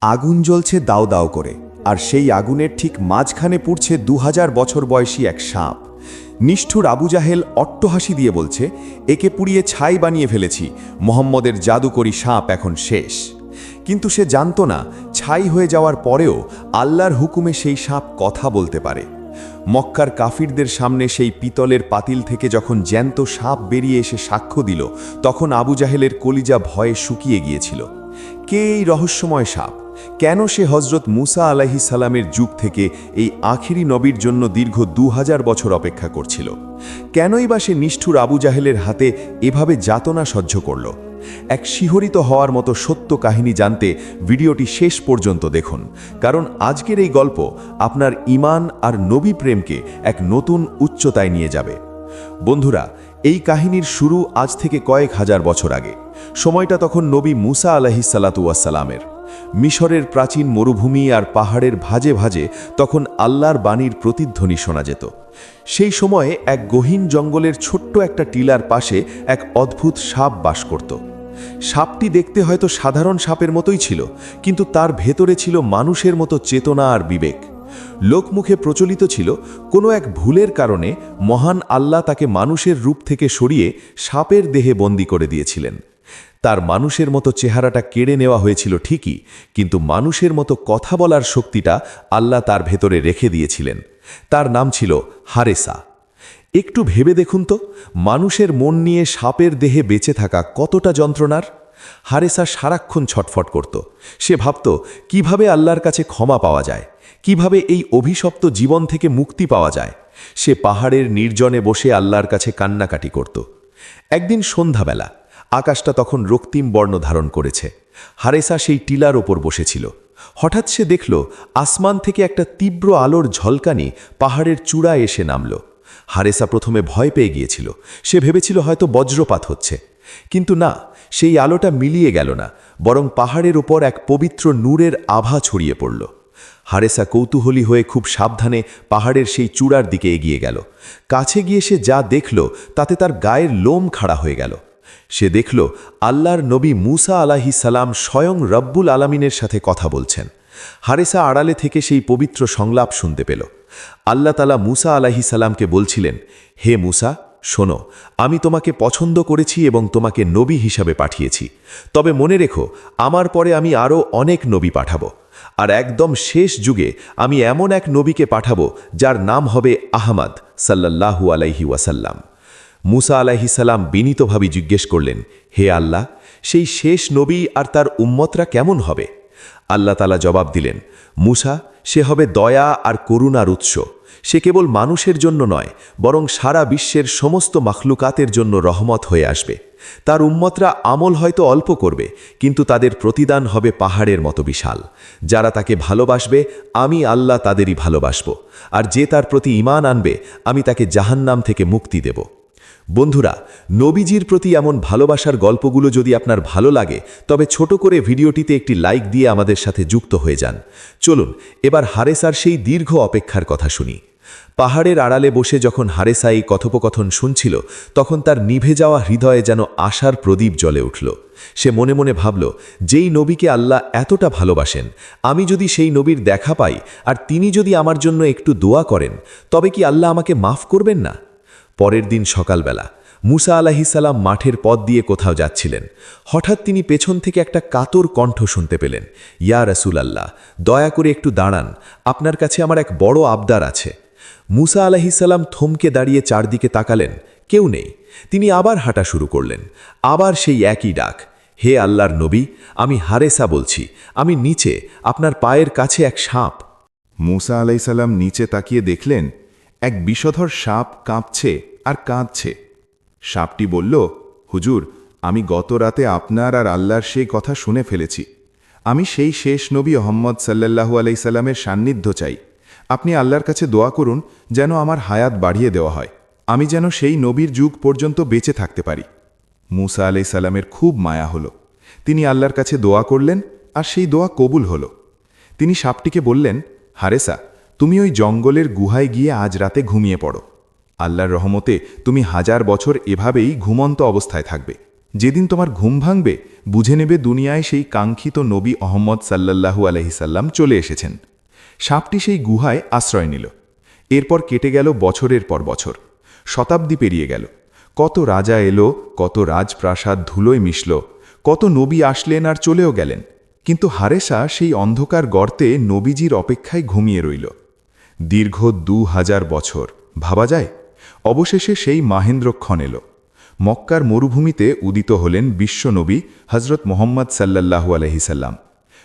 আগুন জ্বলছে দাও দাও করে, আর সেই আগুনের ঠিক মাঝখানে পুড়ছে 2000 বছর বয়সী এক সাপ। নিষ্ঠুর আবু জাহেল অট্টহাসি দিয়ে বলছে, একে পুড়িয়ে ছাই বানিয়ে ফেলেছি, মোহাম্মদের জাদুকরী সাপ এখন শেষ। কিন্তু সে জানত না, ছাই হয়ে যাওয়ার পরেও আল্লাহর হুকুমে সেই সাপ কথা বলতে পারে। মক্কার কাফিরদের সামনে সেই পিতলের পাতিল থেকে যখন জ্যান্ত সাপ বেরিয়ে এসে সাক্ষ্য দিল, তখন আবু জাহেলের কলিজা ভয়ে শুকিয়ে গিয়েছিল। কে এই রহস্যময় সাপ? কেন সে হজরত মুসা আলাইহিস সালামের যুগ থেকে এই আখিরি নবীর জন্য দীর্ঘ 2000 বছর অপেক্ষা করছিল? কেনই বা সে নিষ্ঠুর আবু জাহেলের হাতে এভাবে যাতনা সহ্য করল? এক শিহরিত হওয়ার মতো সত্য কাহিনী জানতে ভিডিওটি শেষ পর্যন্ত দেখুন, কারণ আজকের এই গল্প আপনার ঈমান আর নবী প্রেমকে এক নতুন উচ্চতায় নিয়ে যাবে। বন্ধুরা, এই কাহিনীর শুরু আজ থেকে কয়েক হাজার বছর আগে। সময়টা তখন নবী মুসা আলাইহিস সালাতু ওয়াস সালামের। মিশরের প্রাচীন মরুভূমি আর পাহাড়ের ভাজে ভাজে তখন আল্লাহর বাণীর প্রতিধ্বনি শোনা যেত। সেই সময়ে এক গহীন জঙ্গলের ছোট্ট একটা টিলার পাশে এক অদ্ভুত সাপ বাস করত। সাপটি দেখতে হয়তো সাধারণ সাপের মতোই ছিল, কিন্তু তার ভেতরে ছিল মানুষের মতো চেতনা আর বিবেক। লোকমুখে প্রচলিত ছিল, কোনো এক ভুলের কারণে মহান আল্লাহ তাকে মানুষের রূপ থেকে সরিয়ে সাপের দেহে বন্দী করে দিয়েছিলেন। তার মানুষের মতো চেহারাটা কেড়ে নেওয়া হয়েছিল ঠিকই, কিন্তু মানুষের মতো কথা বলার শক্তিটা আল্লাহ তার ভেতরে রেখে দিয়েছিলেন। তার নাম ছিল হারেসা। একটু ভেবে দেখুন তো, মানুষের মন নিয়ে সাপের দেহে বেঁচে থাকা কতটা যন্ত্রণার। হারেসা সারাক্ষণ ছটফট করত। সে ভাবত, কিভাবে আল্লাহর কাছে ক্ষমা পাওয়া যায়, কিভাবে এই অভিশপ্ত জীবন থেকে মুক্তি পাওয়া যায়। সে পাহাড়ের নির্জনে বসে আল্লাহর কাছে কান্নাকাটি করত। একদিন সন্ধ্যাবেলা, আকাশটা তখন রক্তিম বর্ণ ধারণ করেছে। হারেসা সেই টিলার ওপর বসেছিল। হঠাৎ সে দেখল, আসমান থেকে একটা তীব্র আলোর ঝলকানি পাহাড়ের চূড়ায় এসে নামল। হারেসা প্রথমে ভয় পেয়ে গিয়েছিল। সে ভেবেছিল হয়তো বজ্রপাত হচ্ছে, কিন্তু না, সেই আলোটা মিলিয়ে গেল না, বরং পাহাড়ের ওপর এক পবিত্র নূরের আভা ছড়িয়ে পড়ল। হারেসা কৌতূহলী হয়ে খুব সাবধানে পাহাড়ের সেই চূড়ার দিকে এগিয়ে গেল। কাছে গিয়ে সে যা দেখল, তাতে তার গায়ের লোম খাড়া হয়ে গেল। সে দেখল, আল্লাহর নবী মুসা আলাইহিস সালাম স্বয়ং রব্বুল আলামিনের সাথে কথা বলছেন। হারেসা আড়ালে থেকে সেই পবিত্র সংলাপ শুনতে পেল। আল্লাহ তাআলা মুসা আলাইহিস সালামকে বলছিলেন, হে মুসা, শোনো, আমি তোমাকে পছন্দ করেছি এবং তোমাকে নবী হিসাবে পাঠিয়েছি। তবে মনে রেখো, আমার পরে আমি আরও অনেক নবী পাঠাবো, আর একদম শেষ যুগে আমি এমন এক নবীকে পাঠাবো যার নাম হবে আহমদ সাল্লাল্লাহু আলাইহি ওয়াসাল্লাম। মুসা আলাইহিস সালাম বিনীতভাবে জিজ্ঞেস করলেন, হে আল্লাহ, সেই শেষ নবী আর তার উম্মতরা কেমন হবে? আল্লাহ তাআলা জবাব দিলেন, মুসা, সে হবে দয়া আর করুণার উৎস। সে কেবল মানুষের জন্য নয়, বরং সারা বিশ্বের সমস্ত মাখলুকাতের জন্য রহমত হয়ে আসবে। তার উম্মতরা আমল হয়তো অল্প করবে, কিন্তু তাদের প্রতিদান হবে পাহাড়ের মতো বিশাল। যারা তাকে ভালোবাসবে, আমি আল্লাহ তাদেরই ভালোবাসব, আর যে তার প্রতি ঈমান আনবে, আমি তাকে জাহান্নাম থেকে মুক্তি দেব। বন্ধুরা, নবীজির প্রতি এমন ভালোবাসার গল্পগুলো যদি আপনার ভালো লাগে, তবে ছোট করে ভিডিওটিতে একটি লাইক দিয়ে আমাদের সাথে যুক্ত হয়ে যান। চলুন এবার হারেসার সেই দীর্ঘ অপেক্ষার কথা শুনি। পাহাড়ের আড়ালে বসে যখন হারেসা এই কথোপকথন শুনছিল, তখন তার নিভে যাওয়া হৃদয়ে যেন আশার প্রদীপ জ্বলে উঠল। সে মনে মনে ভাবল, যেই নবীকে আল্লাহ এতটা ভালোবাসেন, আমি যদি সেই নবীর দেখা পাই আর তিনি যদি আমার জন্য একটু দোয়া করেন, তবে কি আল্লাহ আমাকে মাফ করবেন না? পরের দিন সকালবেলা মুসা আলাইহিস সালাম মাঠের পথ দিয়ে কোথাও যাচ্ছিলেন। হঠাৎ তিনি পেছন থেকে একটা কাতর কণ্ঠ শুনতে পেলেন, ইয়া রাসূলুল্লাহ, দয়া করে একটু দাঁড়ান, আপনার কাছে আমার এক বড় আবদার আছে। মুসা আলাইহিস সালাম থমকে দাঁড়িয়ে চারদিকে তাকালেন, কেউ নেই। তিনি আবার হাঁটা শুরু করলেন। আবার সেই একই ডাক, হে আল্লাহর নবী, আমি হারেসা বলছি, আমি নিচে, আপনার পায়ের কাছে এক সাপ। মুসা আলাইহিস সালাম নিচে তাকিয়ে দেখলেন, এক বিষধর সাপ কাঁপছে আর কাঁদছে। সাপটি বলল, হুজুর, আমি গত রাতে আপনার আর আল্লাহর সেই কথা শুনে ফেলেছি। আমি সেই শেষ নবী মুহাম্মদ সাল্লাল্লাহু আলাইহি সাল্লামের সান্নিধ্য চাই। আপনি আল্লাহর কাছে দোয়া করুন যেন আমার হায়াত বাড়িয়ে দেওয়া হয়, আমি যেন সেই নবীর যুগ পর্যন্ত বেঁচে থাকতে পারি। মুসা আলাইহিস সালামের খুব মায়া হলো। তিনি আল্লাহর কাছে দোয়া করলেন, আর সেই দোয়া কবুল হলো। তিনি সাপটিকে বললেন, হারেসা, তুমি ওই জঙ্গলের গুহায় গিয়ে আজ রাতে ঘুমিয়ে পড়ো। আল্লাহর রহমতে তুমি 1000 বছর এভাবেই ঘুমন্ত অবস্থায় থাকবে। যেদিন তোমার ঘুম ভাঙবে বুঝে নেবে দুনিয়ায় সেই কাঙ্ক্ষিত নবী অহম্মদ সাল্লাল্লাহু আলাইহিসাল্লাম চলে এসেছেন। সাপটি সেই গুহায় আশ্রয় নিল। এরপর কেটে গেল বছরের পর বছর, শতাব্দী পেরিয়ে গেল। কত রাজা এলো, কত রাজপ্রাসাদ ধুলোয় মিশল, কত নবী আসলেন আর চলেও গেলেন, কিন্তু হারেসা সেই অন্ধকার গর্তে নবীজির অপেক্ষায় ঘুমিয়ে রইল। দীর্ঘ 2000 বছর, ভাবা যায়? অবশেষে সেই মাহেন্দ্রক্ষণ এল। মক্কার মরুভূমিতে উদিত হলেন বিশ্বনবী হজরত মোহাম্মদ সাল্লাল্লাহু আলাইহিসাল্লাম।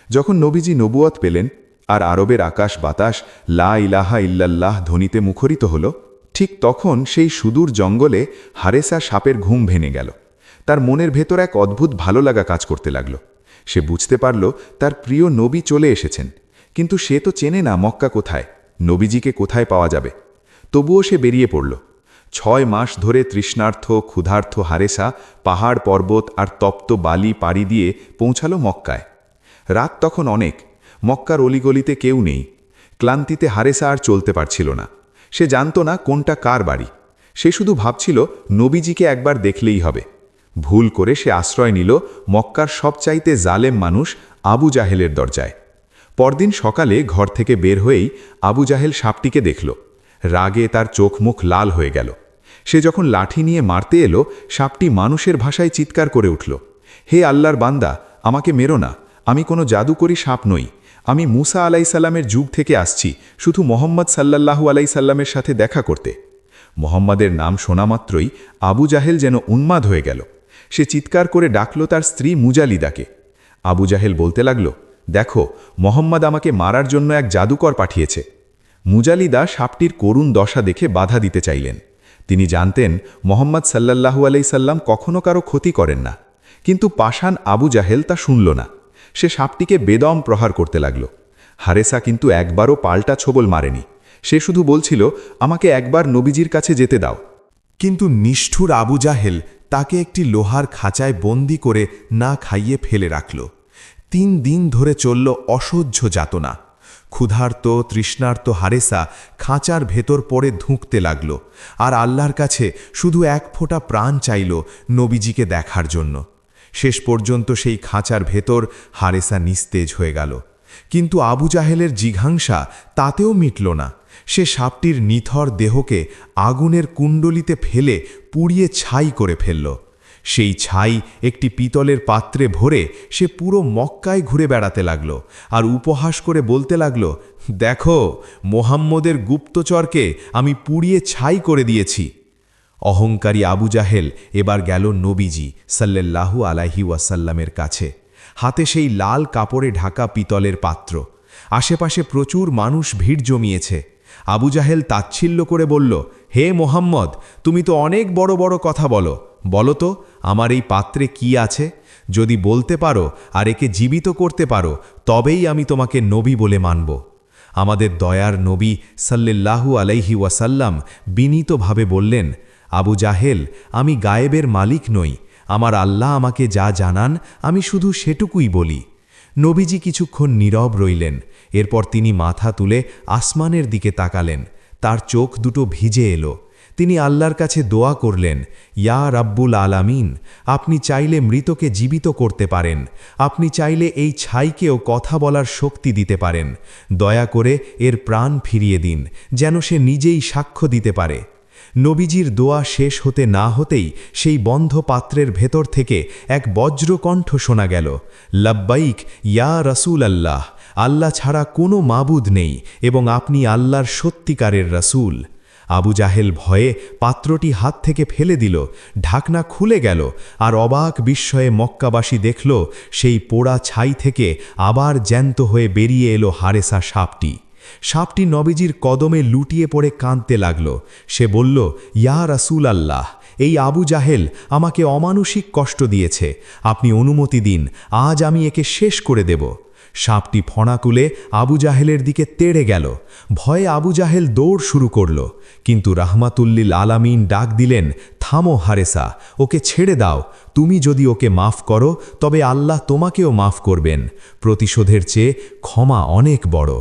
যখন নবীজি নবুয়ত পেলেন আর আরবের আকাশ বাতাস লা ইলাহা ইল্লাল্লাহ ধ্বনিতে মুখরিত হল, ঠিক তখন সেই সুদূর জঙ্গলে হারেসা সাপের ঘুম ভেঙে গেল। তার মনের ভেতর এক অদ্ভুত ভালো লাগা কাজ করতে লাগল। সে বুঝতে পারল তার প্রিয় নবী চলে এসেছেন, কিন্তু সে তো চেনে না মক্কা কোথায়, নবীজিকে কোথায় পাওয়া যাবে। তবুও সে বেরিয়ে পড়ল। 6 মাস ধরে তৃষ্ণার্থ ক্ষুধার্থ হারেসা পাহাড় পর্বত আর তপ্ত বালি পাড়ি দিয়ে পৌঁছালো মক্কায়। রাত তখন অনেক, মক্কার অলিগলিতে কেউ নেই। ক্লান্তিতে হারেসা আর চলতে পারছিল না। সে জানত না কোনটা কার বাড়ি। সে শুধু ভাবছিল নবীজিকে একবার দেখলেই হবে। ভুল করে সে আশ্রয় নিল মক্কার সবচাইতে জালেম মানুষ আবু জাহেলের দরজায়। পরদিন সকালে ঘর থেকে বের হয়েই আবু জাহেল সাপটিকে দেখল। রাগে তার চোখ মুখ লাল হয়ে গেল। সে যখন লাঠি নিয়ে মারতে এলো, সাপটি মানুষের ভাষায় চিৎকার করে উঠল, হে আল্লাহর বান্দা, আমাকে মেরো না, আমি কোনো জাদুকরী সাপ নই। আমি মুসা আলাইসাল্লামের যুগ থেকে আসছি শুধু মোহাম্মদ সাল্লাল্লাহু আলাইসাল্লামের সাথে দেখা করতে। মোহাম্মদের নাম শোনা মাত্রই আবু জাহেল যেন উন্মাদ হয়ে গেল। সে চিৎকার করে ডাকল তার স্ত্রী মুজালিদাকে। আবু জাহেল বলতে লাগল, দেখো, মোহাম্মদ আমাকে মারার জন্য এক জাদুকর পাঠিয়েছে। মুজালিদা সাপটির করুণ দশা দেখে বাধা দিতে চাইলেন। তিনি জানতেন মোহাম্মদ সাল্লাল্লাহু আলাইসাল্লাম কখনো কারো ক্ষতি করেন না, কিন্তু পাষাণ আবু জাহেল তা শুনল না। সে সাপটিকে বেদম প্রহার করতে লাগল। হারেসা কিন্তু একবারও পাল্টা ছোবল মারেনি। সে শুধু বলছিল, আমাকে একবার নবীজির কাছে যেতে দাও। কিন্তু নিষ্ঠুর আবু জাহেল তাকে একটি লোহার খাঁচায় বন্দি করে না খাইয়ে ফেলে রাখল। 3 দিন ধরে চলল অসহ্য যাতনা। ক্ষুধার্ত তৃষ্ণার্ত হারেসা খাঁচার ভেতর পড়ে ধুঁকতে লাগল, আর আল্লাহর কাছে শুধু এক ফোঁটা প্রাণ চাইল নবীজিকে দেখার জন্য। শেষ পর্যন্ত সেই খাঁচার ভেতর হারেসা নিস্তেজ হয়ে গেল। কিন্তু আবু জাহেলের জিঘাংসা তাতেও মিটল না। সে সাপটির নিথর দেহকে আগুনের কুণ্ডলিতে ফেলে পুড়িয়ে ছাই করে ফেলল। সেই ছাই একটি পিতলের পাত্রে ভরে সে পুরো মক্কায় ঘুরে বেড়াতে লাগল আর উপহাস করে বলতে লাগল, দেখো, মোহাম্মদের গুপ্তচরকে আমি পুড়িয়ে ছাই করে দিয়েছি। অহংকারী আবু জাহেল এবার গেল নবীজি সাল্লাল্লাহু আলাইহি ওয়াসাল্লামের কাছে। হাতে সেই লাল কাপড়ে ঢাকা পিতলের পাত্র। আশেপাশে প্রচুর মানুষ ভিড় জমিয়েছে। আবু জাহেল তাচ্ছিল্য করে বলল, হে মোহাম্মদ, তুমি তো অনেক বড় বড় কথা বলো। বলো তো, আমার এই পাত্রে কি আছে? যদি বলতে পারো আর একে জীবিত করতে পারো, তবেই আমি তোমাকে নবী বলে মানব। আমাদের দয়ার নবী সাল্লাল্লাহু আলাইহি ওয়াসাল্লাম বিনীতভাবে বললেন, আবু জাহেল, আমি গায়েবের মালিক নই। আমার আল্লাহ আমাকে যা জানান আমি শুধু সেটুকুই বলি। নবীজি কিছুক্ষণ নীরব রইলেন। এরপর তিনি মাথা তুলে আসমানের দিকে তাকালেন। তার চোখ দুটো ভিজে এলো। তিনি আল্লাহর কাছে দোয়া করলেন, ইয়া রাব্বুল আলামিন, আপনি চাইলে মৃতকে জীবিত করতে পারেন। আপনি চাইলে এই ছাইকেও কথা বলার শক্তি দিতে পারেন। দয়া করে এর প্রাণ ফিরিয়ে দিন, যেন সে নিজেই সাক্ষ্য দিতে পারে। নবীজির দোয়া শেষ হতে না হতেই সেই বন্ধ পাত্রের ভেতর থেকে এক বজ্রকণ্ঠ শোনা গেল, লব্বাইক ইয়া রাসূল আল্লাহ, আল্লাহ ছাড়া কোনো মাবুদ নেই এবং আপনি আল্লাহর সত্যিকারের রাসূল। আবু জাহেল ভয়ে পাত্রটি হাত থেকে ফেলে দিল। ঢাকনা খুলে গেল আর অবাক বিস্ময়ে মক্কাবাসী দেখল সেই পোড়া ছাই থেকে আবার জ্যান্ত হয়ে বেরিয়ে এলো হারেসা সাপটি। সাপটি নবীজির কদমে লুটিয়ে পড়ে কাঁদতে লাগল। সে বলল, ইয়া রাসূল আল্লাহ, এই আবু জাহেল আমাকে অমানুষিক কষ্ট দিয়েছে। আপনি অনুমতি দিন, আজ আমি একে শেষ করে দেব। সাপটি ফণা তুলে আবু জাহেলের দিকে তেড়ে গেল। ভয়ে আবু জাহেল দৌড় শুরু করল, কিন্তু রাহমাতুল্লিল আলামিন ডাক দিলেন, থামো হারেসা, ওকে ছেড়ে দাও। তুমি যদি ওকে মাফ করো তবে আল্লাহ তোমাকেও মাফ করবেন। প্রতিশোধের চেয়ে ক্ষমা অনেক বড়।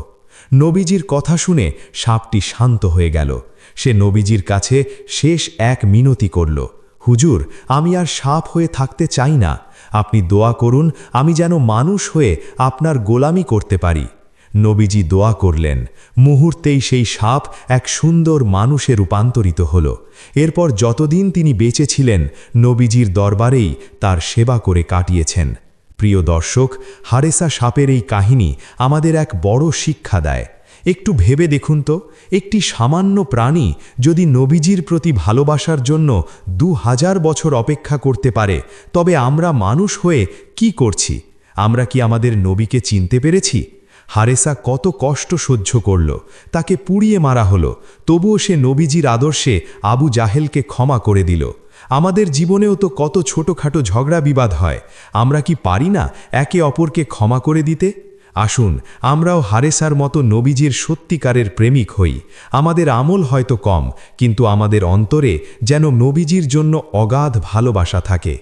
নবীজির কথা শুনে সাপটি শান্ত হয়ে গেল। সে নবীজির কাছে শেষ এক মিনতি করল, হুজুর, আমি আর সাপ হয়ে থাকতে চাই না, আপনি দোয়া করুন আমি যেন মানুষ হয়ে আপনার গোলামি করতে পারি। নবীজি দোয়া করলেন, মুহূর্তেই সেই সাপ এক সুন্দর মানুষে রূপান্তরিত হল। এরপর যতদিন তিনি বেঁচে ছিলেন নবীজির দরবারেই তার সেবা করে কাটিয়েছেন। প্রিয় দর্শক, হারেসা সাপের এই কাহিনী আমাদের এক বড় শিক্ষা দেয়। একটু ভেবে দেখুন তো, একটি সামান্য প্রাণী যদি নবীজির প্রতি ভালোবাসার জন্য 2000 বছর অপেক্ষা করতে পারে, তবে আমরা মানুষ হয়ে কি করছি? আমরা কি আমাদের নবীকে চিনতে পেরেছি? হারেসা কত কষ্ট সহ্য করল, তাকে পুড়িয়ে মারা হলো, তবুও সে নবীজির আদর্শে আবু জাহেলকে ক্ষমা করে দিল। আমাদের জীবনেও তো কত ছোটখাটো ঝগড়া বিবাদ হয়, আমরা কি পারি না একে অপরকে ক্ষমা করে দিতে? আসুন আমরাও হারেসার মতো নবীজির সত্যিকারের প্রেমিক হই। আমাদের আমল হয়তো কম, কিন্তু আমাদের অন্তরে যেন নবীজির জন্য অগাধ ভালোবাসা থাকে।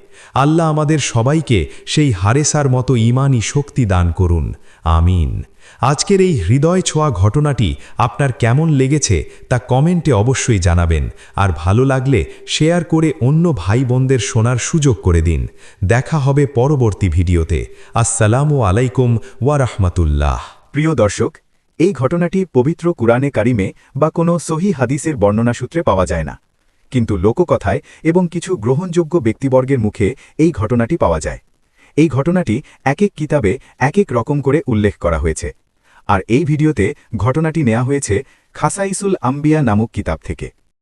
আল্লাহ আমাদের সবাইকে সেই হারেসার মতো ঈমানি শক্তি দান করুন, আমিন। আজকের এই হৃদয় ছোঁয়া ঘটনাটি আপনার কেমন লেগেছে তা কমেন্টে অবশ্যই জানাবেন, আর ভালো লাগলে শেয়ার করে অন্য ভাই বোনদের শোনার সুযোগ করে দিন। দেখা হবে পরবর্তী ভিডিওতে। আসসালামু আলাইকুম ওয়া রাহমাতুল্লাহ। প্রিয় দর্শক, এই ঘটনাটি পবিত্র কুরআনে কারিমে বা কোনো সহিহ হাদিসের বর্ণনা সূত্রে পাওয়া যায় না, কিন্তু লোককথায় এবং কিছু গ্রহণযোগ্য ব্যক্তিবর্গের মুখে এই ঘটনাটি পাওয়া যায়। এই ঘটনাটি এক এক কিতাবে এক এক রকম করে উল্লেখ করা হয়েছে, আর এই ভিডিওতে ঘটনাটি নেওয়া হয়েছে খাসাইসুল আম্বিয়া নামক কিতাব থেকে।